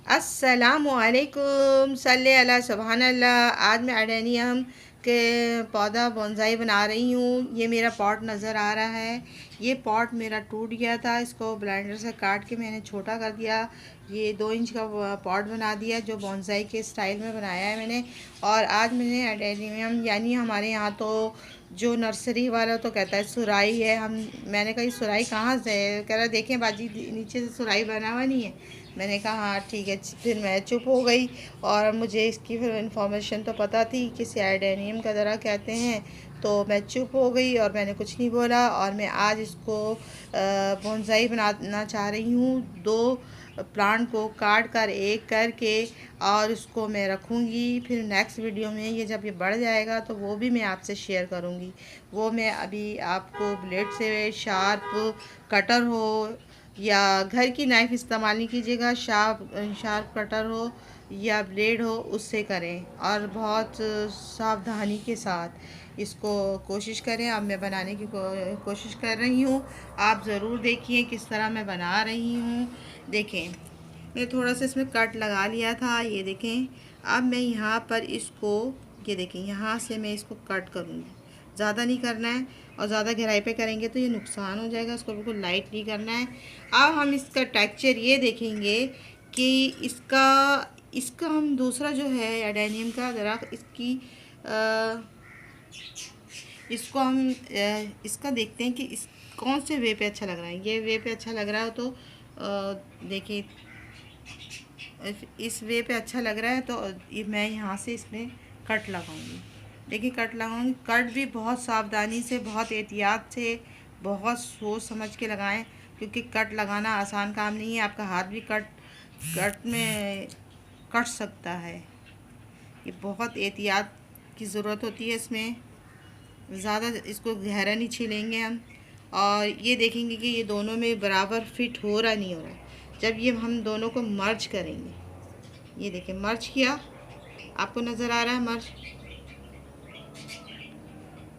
अस्सलामुअलैकुम सल्ले अला सुबहान अल्लाह। आज मैं अडेनियम के पौधा बोनसाई बना रही हूँ। ये मेरा पॉट नज़र आ रहा है। ये पॉट मेरा टूट गया था, इसको ब्लेंडर से काट के मैंने छोटा कर दिया। ये 2 इंच का पॉट बना दिया जो बोनसाई के स्टाइल में बनाया है मैंने। और आज मैंने अडेनियम यानी हमारे यहाँ तो जो नर्सरी वाला तो कहता है सुराई है। मैंने कहा सुराई कहाँ से है, कह रहा देखें बाजी नीचे से सुराई बना हुआ नहीं है। मैंने कहा हाँ ठीक है। फिर मैं चुप हो गई और मुझे इसकी फिर इन्फॉर्मेशन तो पता थी कि सियाडेनियम का दरा कहते हैं, तो मैं चुप हो गई और मैंने कुछ नहीं बोला। और मैं आज इसको बोनसाई बनाना चाह रही हूँ। 2 प्लांट को काट कर एक करके और उसको मैं रखूँगी। फिर नेक्स्ट वीडियो में ये जब ये बढ़ जाएगा तो वो भी मैं आपसे शेयर करूँगी। वो मैं अभी आपको ब्लेड से शार्प कटर हो या घर की नाइफ़ इस्तेमाल नहीं कीजिएगा, शार्प शार्प कटर हो या ब्लेड हो उससे करें और बहुत सावधानी के साथ इसको कोशिश करें। अब मैं बनाने की कोशिश कर रही हूँ। आप ज़रूर देखिए किस तरह मैं बना रही हूँ। देखें, मैं थोड़ा सा इसमें कट लगा लिया था, ये देखें। अब मैं यहाँ पर इसको, ये देखें, यहाँ से मैं इसको कट करूँगी। ज़्यादा नहीं करना है और ज़्यादा गहराई पे करेंगे तो ये नुकसान हो जाएगा, इसको बिल्कुल लाइट नहीं करना है। अब हम इसका टेक्सचर ये देखेंगे कि इसका इसका हम दूसरा जो है एडेनियम का दरख्त इसको हम इसका देखते हैं कि इस कौन से वे पे अच्छा लग रहा है। ये वे पे अच्छा लग रहा है तो देखिए इस वे पे अच्छा लग रहा है तो मैं यहाँ से इसमें कट लगाऊंगी। देखिए कट लगाऊंगी, कट भी बहुत सावधानी से, बहुत एहतियात से, बहुत सोच समझ के लगाएं, क्योंकि कट लगाना आसान काम नहीं है। आपका हाथ भी कट कट में कट सकता है। ये बहुत एहतियात की ज़रूरत होती है इसमें। ज़्यादा इसको गहरा नहीं छीलेंगे हम। और ये देखेंगे कि ये दोनों में बराबर फिट हो रहा नहीं हो रहा। जब ये हम दोनों को मर्ज करेंगे, ये देखिए मर्ज किया, आपको नज़र आ रहा है मर्ज।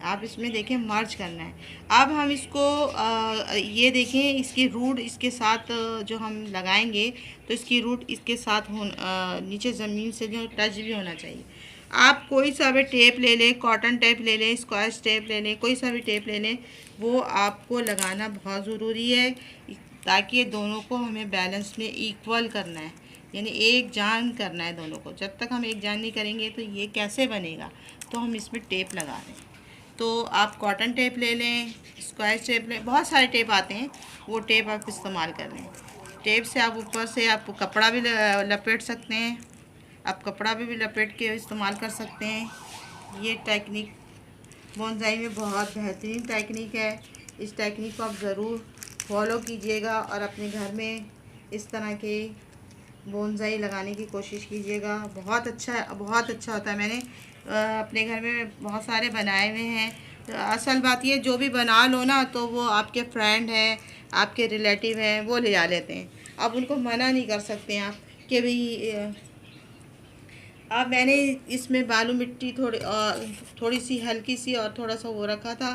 आप इसमें देखें मर्ज करना है। अब हम इसको ये देखें, इसकी रूट इसके साथ जो हम लगाएंगे तो इसकी रूट इसके साथ नीचे ज़मीन से जो टच भी होना चाहिए। आप कोई सा भी टेप ले लें, कॉटन टेप ले लें, स्क्वाच टेप ले लें, कोई सा भी टेप ले लें, वो आपको लगाना बहुत ज़रूरी है, ताकि ये दोनों को हमें बैलेंस में इक्वल करना है, यानी एक जान करना है दोनों को। जब तक हम एक जान नहीं करेंगे तो ये कैसे बनेगा। तो हम इसमें टेप लगा रहे हैं, तो आप कॉटन टेप ले लें, स्क्वाच टेप लें, बहुत सारे टेप आते हैं, वो टेप आप इस्तेमाल कर लें। टेप से आप ऊपर से आप कपड़ा भी लपेट सकते हैं, आप कपड़ा भी लपेट के इस्तेमाल कर सकते हैं। ये टेक्निक बोनसाई में बहुत बेहतरीन टेक्निक है। इस टेक्निक को आप ज़रूर फॉलो कीजिएगा और अपने घर में इस तरह के बोनसाई लगाने की कोशिश कीजिएगा। बहुत अच्छा होता है। मैंने अपने घर में बहुत सारे बनाए हुए हैं। तो असल बात ये, जो भी बना लो ना तो वो आपके फ्रेंड हैं, आपके रिलेटिव हैं, वो ले जा लेते हैं। अब उनको मना नहीं कर सकते हैं आप कि भाई अब मैंने इसमें बालू मिट्टी थोड़ी सी हल्की सी और थोड़ा सा वो रखा था।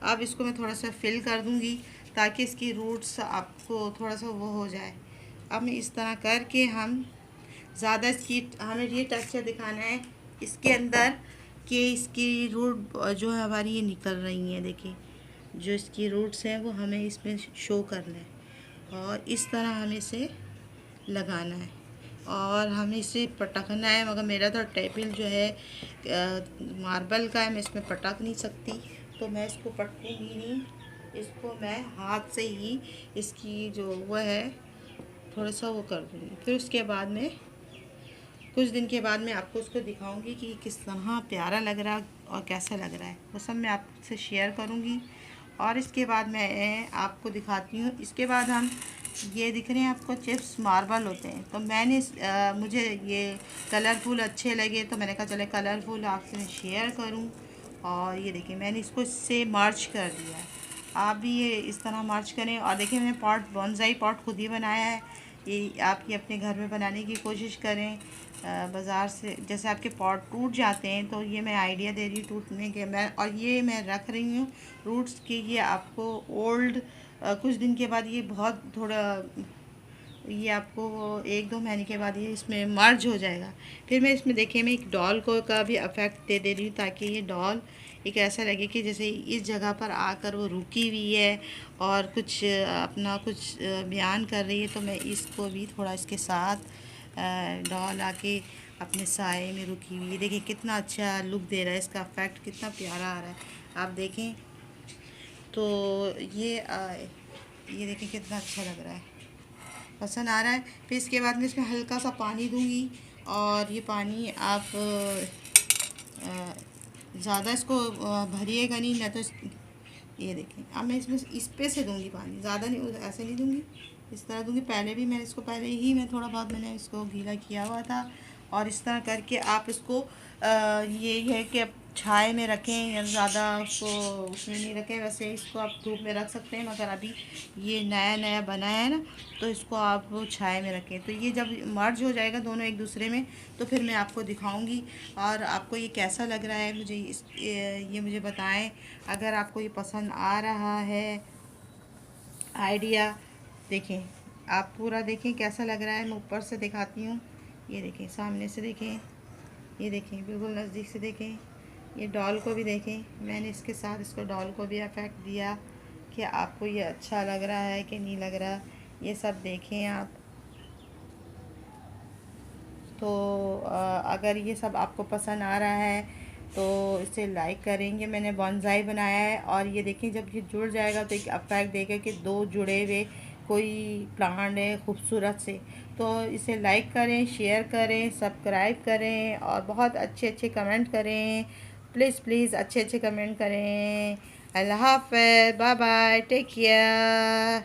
अब इसको मैं थोड़ा सा फिल कर दूंगी ताकि इसकी रूट्स आपको थोड़ा सा वो हो जाए। अब मैं इस तरह करके हम ज़्यादा इसकी हमें ये टेक्सचर दिखाना है इसके अंदर कि इसकी रूट जो है हमारी ये निकल रही हैं। देखिए जो इसकी रूट्स हैं वो हमें इसमें शो करना है और इस तरह हमें इसे लगाना है और हमें इसे पटकना है। मगर मेरा तो टेबल जो है मार्बल का है, मैं इसमें पटक नहीं सकती, तो मैं इसको पटकूँगी नहीं। इसको मैं हाथ से ही इसकी जो वो है थोड़ा सा वो कर दूँगी। फिर उसके बाद में कुछ दिन के बाद मैं आपको उसको दिखाऊंगी कि किस तरह प्यारा लग रहा है और कैसा लग रहा है, वो सब मैं आपसे शेयर करूंगी। और इसके बाद मैं आपको दिखाती हूँ। इसके बाद हम ये दिख रहे हैं आपको चिप्स मार्बल होते हैं, तो मैंने मुझे ये कलरफुल अच्छे लगे तो मैंने कहा चले कलरफुल आपसे मैं शेयर करूँ। और ये देखिए मैंने इसको इससे मर्ज कर दिया है। आप भी ये इस तरह मर्ज करें। और देखिए मैंने पॉट बोनसाई पॉट खुद ही बनाया है। ये आप ये अपने घर में बनाने की कोशिश करें। बाज़ार से जैसे आपके पॉट टूट जाते हैं, तो ये मैं आइडिया दे रही हूँ टूटने के। मैं रख रही हूँ रूट्स के, ये आपको ओल्ड कुछ दिन के बाद ये बहुत थोड़ा ये आपको 1-2 महीने के बाद ये इसमें मर्ज हो जाएगा। फिर मैं इसमें देखिए मैं एक डॉल को का भी इफ़ेक्ट दे रही हूँ, ताकि ये डॉल एक ऐसा लगे कि जैसे इस जगह पर आकर वो रुकी हुई है और कुछ अपना कुछ बयान कर रही है। तो मैं इसको भी थोड़ा इसके साथ डॉल आके अपने साए में रुकी हुई है। देखिए कितना अच्छा लुक दे रहा है, इसका इफ़ेक्ट कितना प्यारा आ रहा है, आप देखें तो ये देखें कितना अच्छा लग रहा है, पसंद आ रहा है। फिर इसके बाद में इसमें हल्का सा पानी दूंगी, और ये पानी आप ज़्यादा इसको भरिएगा नहीं, ना तो ये देखें अब मैं इसमें इस पे से दूंगी पानी, ज़्यादा नहीं, ऐसे नहीं दूंगी, इस तरह दूंगी। पहले भी मैंने इसको पहले ही मैं थोड़ा बहुत मैंने इसको गीला किया हुआ था। और इस तरह करके आप इसको ये है कि आप छाए में रखें या ज़्यादा उसको उसमें नहीं रखें। वैसे इसको आप धूप में रख सकते हैं, मगर अभी ये नया नया बना है ना, तो इसको आप छाए में रखें। तो ये जब मर्ज हो जाएगा दोनों एक दूसरे में, तो फिर मैं आपको दिखाऊंगी और आपको ये कैसा लग रहा है मुझे ये मुझे बताएं। अगर आपको ये पसंद आ रहा है आइडिया, देखें आप पूरा देखें कैसा लग रहा है। मैं ऊपर से दिखाती हूँ, ये देखें, सामने से देखें, ये देखें, बिल्कुल नज़दीक से देखें, ये डॉल को भी देखें। मैंने इसके साथ इसको डॉल को भी इफ़ेक्ट दिया कि आपको ये अच्छा लग रहा है कि नहीं लग रहा, ये सब देखें आप। तो अगर ये सब आपको पसंद आ रहा है तो इसे लाइक करेंगे। मैंने बॉन्साई बनाया है, और ये देखें जब ये जुड़ जाएगा तो एक इफेक्ट देगा कि दो जुड़े हुए कोई प्लांट है खूबसूरत से। तो इसे लाइक करें, शेयर करें, सब्सक्राइब करें, और बहुत अच्छे अच्छे कमेंट करें। प्लीज़ प्लीज़ अच्छे अच्छे कमेंट करें। अल्लाह हाफ़िज़, बाय बाय, टेक केयर।